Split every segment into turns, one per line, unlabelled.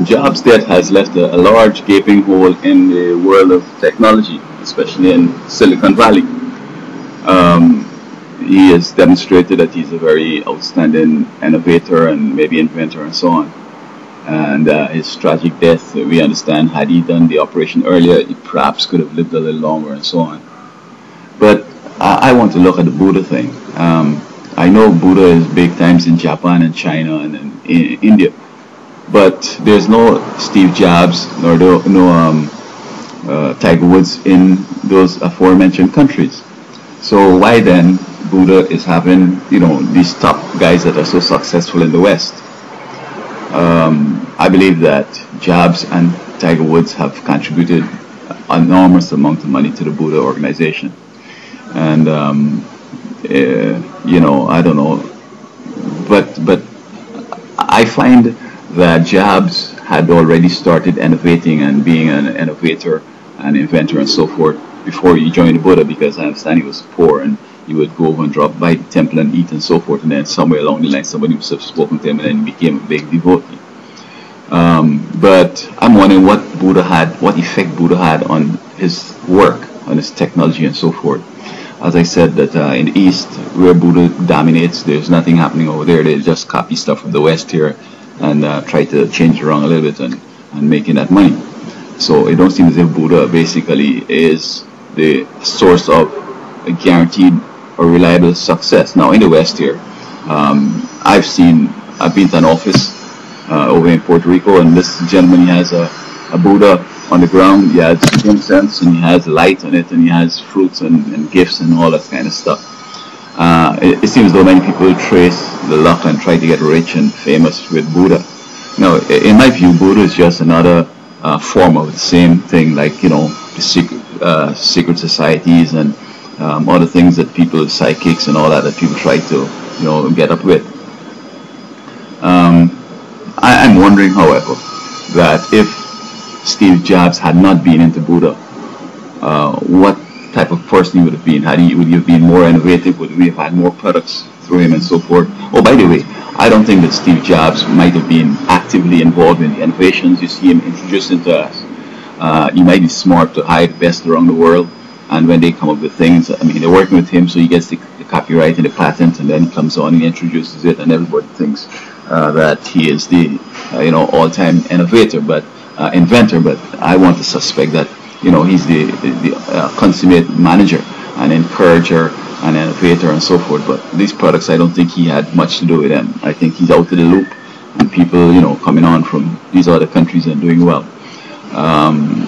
Jobs' death has left a large gaping hole in the world of technology, especially in Silicon Valley. Um, he has demonstrated that he's a very outstanding innovator and maybe inventor and so on. And his tragic death, we understand, had he done the operation earlier, he perhaps could have lived a little longer and so on. But I want to look at the Buddha thing. I know Buddha is big times in Japan and China and in India, but there's no Steve Jobs nor Tiger Woods in those aforementioned countries. So why then Buddha is having these top guys that are so successful in the West? I believe that Jobs and Tiger Woods have contributed an enormous amount of money to the Buddha organization, and I don't know, but I find that Jobs had already started innovating and being an innovator and inventor and so forth before he joined the Buddha, because I understand he was poor and he would go over and drop by the temple and eat and so forth, and then somewhere along the line somebody must have spoken to him and then he became a big devotee. But I'm wondering what effect Buddha had on his work, on his technology and so forth. As I said, that in the East, where Buddha dominates, there's nothing happening over there. They just copy stuff from the West here and try to change it around a little bit and making that money. So it don't seem as if Buddha basically is the source of a guaranteed or reliable success. Now in the West here, I've been to an office over in Puerto Rico, and this gentleman, he has a Buddha on the ground. He has incense and he has light on it, and he has fruits and gifts and all that kind of stuff. It seems though many people trace the luck and try to get rich and famous with Buddha. Now, in my view, Buddha is just another form of the same thing, like the secret societies and other things that people, psychics and all that people try to get up with. I'm wondering, however, that if Steve Jobs had not been into Buddha, what type of person he would have been? Would he have been more innovative? Would we have had more products through him and so forth? Oh, by the way, I don't think that Steve Jobs might have been actively involved in the innovations you see him introducing to us. He might be smart to hire the best around the world, and when they come up with things, I mean, they're working with him, so he gets the copyright and the patent, and then he comes on and introduces it, and everybody thinks that he is the all-time innovator, but inventor. But I want to suspect that he's the consummate manager and encourager and innovator and so forth. But these products, I don't think he had much to do with them. I think he's out of the loop, and people coming on from these other countries and doing well.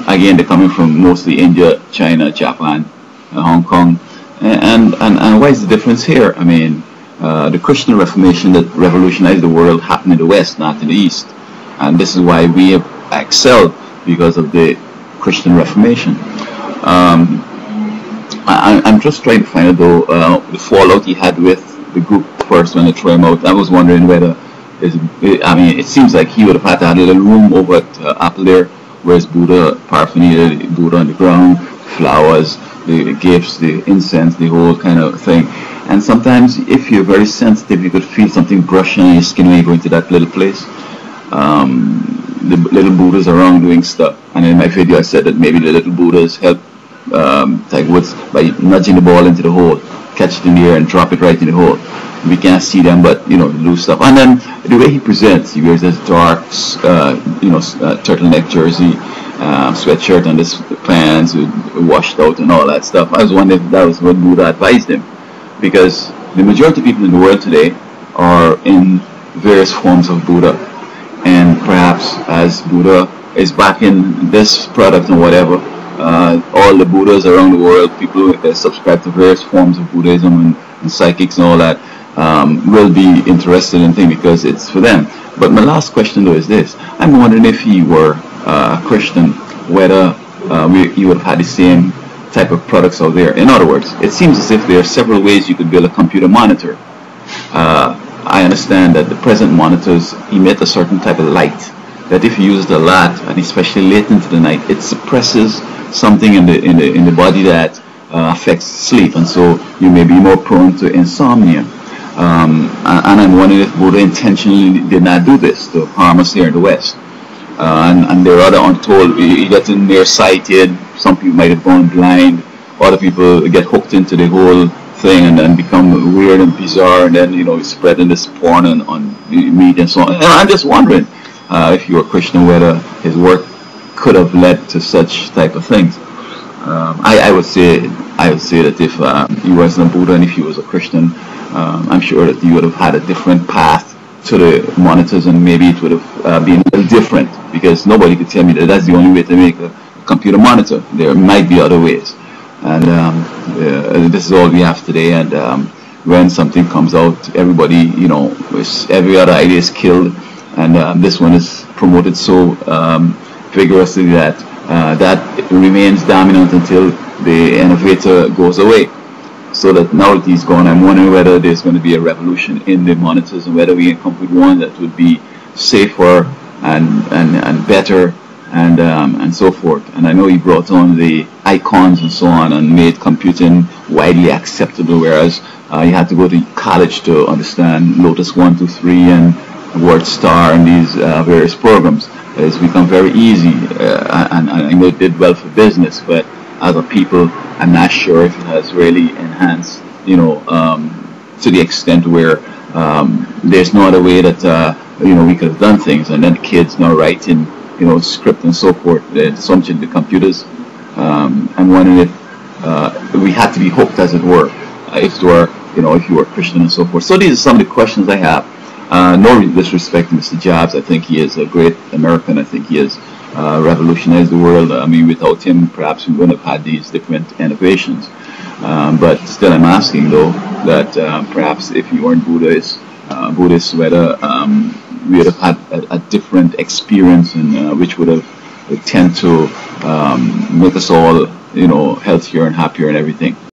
Again, they're coming from mostly India, China, Japan, Hong Kong, and what is the difference here? I mean, the Christian Reformation that revolutionized the world happened in the West, not in the East, and this is why we have excelled, because of the Christian Reformation. I'm just trying to find out though the fallout he had with the group first when they threw him out. I was wondering whether it seems like he would have had to have a little room over at Apple there, whereas Buddha, paraphernalia, Buddha on the ground, flowers, the gifts, the incense, the whole kind of thing. And sometimes, if you're very sensitive, you could feel something brushing on your skin when you go into that little place. The little Buddhas around doing stuff. And in my video, I said that maybe the little Buddhas help Tiger Woods by nudging the ball into the hole, catch it in the air and drop it right in the hole. We can't see them, but do stuff. And then the way he presents, he wears this dark, turtleneck jersey, sweatshirt, and this pants washed out and all that stuff. I was wondering if that was what Buddha advised him, because the majority of people in the world today are in various forms of Buddha, and perhaps as Buddha is back in this product and whatever, all the Buddhas around the world, people that subscribe to various forms of Buddhism and psychics and all that, will be interested in things because it's for them. But my last question though is this: I'm wondering if he were a Christian, whether you would have had the same type of products out there. In other words, it seems as if there are several ways you could build a computer monitor. I understand that the present monitors emit a certain type of light that if you use it a lot, and especially late into the night, it suppresses something in the body that affects sleep, and so you may be more prone to insomnia. And I'm wondering if Buddha intentionally did not do this to harm us here in the West. and they're rather untold. You get nearsighted. Some people might have gone blind. Other people get hooked into the whole thing and then become weird and bizarre, and then spreading this porn on the media and so on. And I'm just wondering if you're a Christian, whether his work could have led to such type of things. I would say that if he wasn't a Buddha and if he was a Christian, I'm sure that he would have had a different path to the monitors, and maybe it would have been a little different, because nobody could tell me that that's the only way to make a computer monitor. There might be other ways, and this is all we have today. And when something comes out, everybody, every other idea is killed, and this one is promoted so vigorously that that remains dominant until the innovator goes away. So that now that he's gone, I'm wondering whether there's going to be a revolution in the monitors, and whether we can come up with one that would be safer and better and so forth. And I know he brought on the icons and so on and made computing widely acceptable, whereas you had to go to college to understand Lotus 1, 2, 3 and WordStar and these various programs. It's become very easy, and I know it did well for business, but as a people, I'm not sure if it has really enhanced, to the extent where there's no other way that we could have done things. And then the kids now writing, script and so forth. The assumption the computers. I'm wondering if we had to be hooked, as it were, if you were Christian and so forth. So these are some of the questions I have. No disrespect to Mr. Jobs. I think he is a great American. I think he has revolutionized the world. I mean, without him, perhaps we wouldn't have had these different innovations. But still, I'm asking, though, that perhaps if you weren't Buddhist, whether we would have had a different experience, and which would have tend to make us all, healthier and happier and everything.